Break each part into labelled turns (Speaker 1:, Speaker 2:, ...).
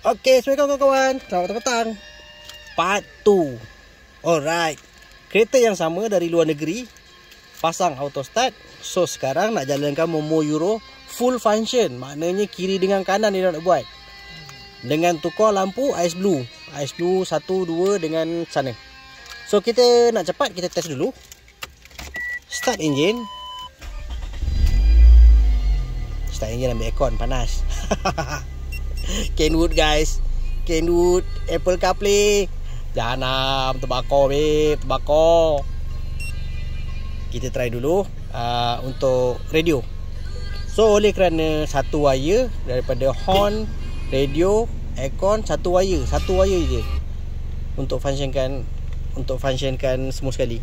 Speaker 1: Okay, assalamualaikum kawan-kawan. Selamat petang. Part 2. Alright. Kereta yang sama dari luar negeri, pasang auto start. So sekarang nak jalankan Momo Euro full function. Maknanya kiri dengan kanan dia nak buat. Dengan tukar lampu Ice Blue 1, 2 dengan sana. So kita nak cepat, kita test dulu. Start engine. Start engine ambil aircon panas. Kenwood guys, Kenwood, Apple CarPlay. Jangan terbakar babe, terbakar. Kita try dulu untuk radio. So oleh kerana satu wire daripada horn, radio, aircon, satu wire je untuk functionkan semua sekali.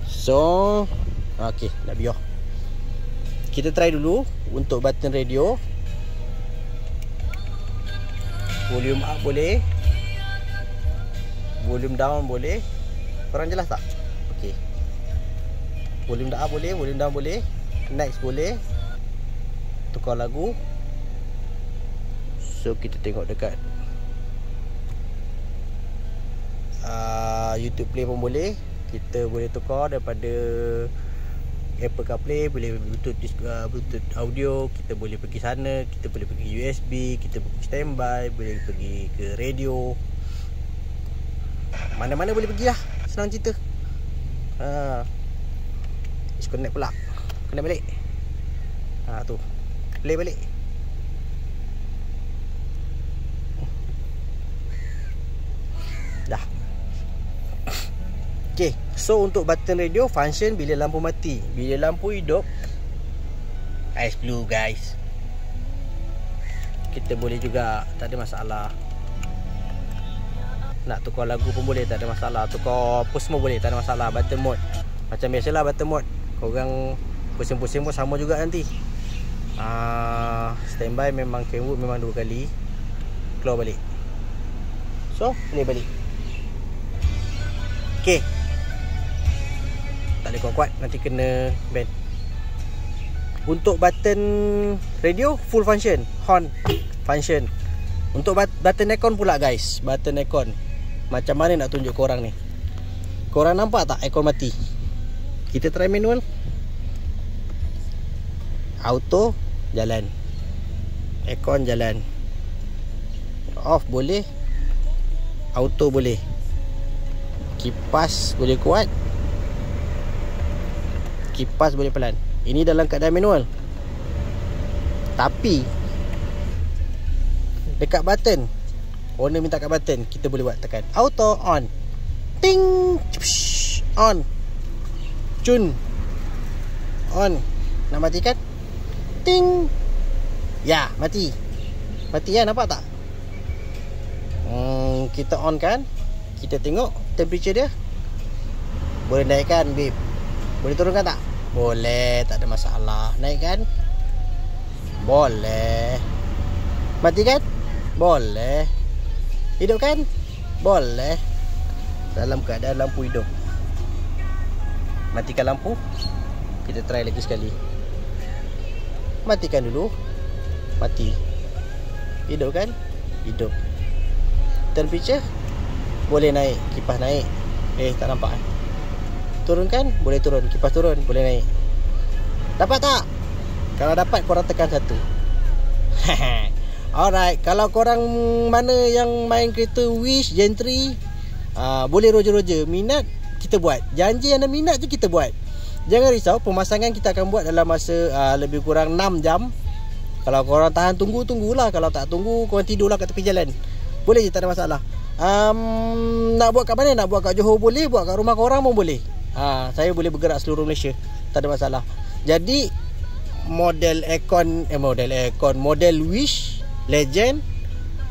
Speaker 1: So okey, dah biar. Kita try dulu untuk button radio. Volume up boleh, volume down boleh. Korang jelas tak? Okey. Volume up boleh, volume down boleh. Next boleh. Tukar lagu. So kita tengok dekat YouTube Play pun boleh. Kita boleh tukar daripada Apple CarPlay, boleh Bluetooth audio. Kita boleh pergi sana, kita boleh pergi USB, kita pergi standby, boleh pergi ke radio. Mana-mana boleh pergi lah. Senang cerita. Disconnect pula. Connect balik. Tu. Play balik. Dah. Okay, so untuk button radio function bila lampu mati. Bila lampu hidup, Ice Blue guys. Kita boleh juga, tak ada masalah. Nak tukar lagu pun boleh, tak ada masalah. Tukar apa semua boleh, tak ada masalah. Button mode macam biasalah button mode. Korang pusing-pusing pun sama juga nanti. Standby memang Kenwood memang 2 kali. Keluar balik. So, boleh balik. Okay. Tak boleh kuat-kuat, nanti kena ban. Untuk button radio full function, horn function. Untuk button aircon pula guys, button aircon macam mana nak tunjuk korang ni. Korang nampak tak aircon mati? Kita try manual. Auto jalan, aircon jalan. Off boleh, auto boleh. Kipas boleh kuat, kipas boleh pelan. Ini dalam keadaan manual. Tapi dekat button, owner minta kat button, kita boleh buat tekan auto on. Ting, on. Cun. On. Nak matikan? Ting. Ya, mati. Mati ya, nampak tak? Kita on kan. Kita tengok temperature dia. Boleh naikkan babe. Boleh turunkan tak? Boleh, tak ada masalah. Naikkan? Boleh. Matikan? Boleh. Hidupkan? Boleh. Dalam keadaan lampu hidup. Matikan lampu. Kita try lagi sekali. Matikan dulu. Mati. Hidupkan? Hidup. Temperature? Boleh naik. Kipas naik. Tak nampak turunkan, boleh turun. Kipas turun, boleh naik. Dapat tak? Kalau dapat korang tekan 1. Alright, kalau korang mana yang main kereta Wish Gen 3, boleh roger-roger. Minat, kita buat. Janji anda minat je kita buat. Jangan risau, pemasangan kita akan buat dalam masa lebih kurang 6 jam. Kalau korang tahan tunggulah. Kalau tak tunggu, korang tidurlah kat tepi jalan. Boleh je, tak ada masalah. Nak buat kat mana? Nak buat kat Johor boleh, buat kat rumah korang pun boleh. Saya boleh bergerak seluruh Malaysia, tak ada masalah. Jadi model Wish Legend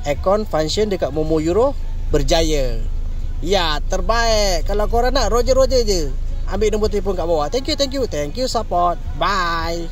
Speaker 1: aircon function dekat Momo Euro berjaya. Ya, terbaik. Kalau korang nak roger je. Ambil nombor telefon kat bawah. Thank you support. Bye.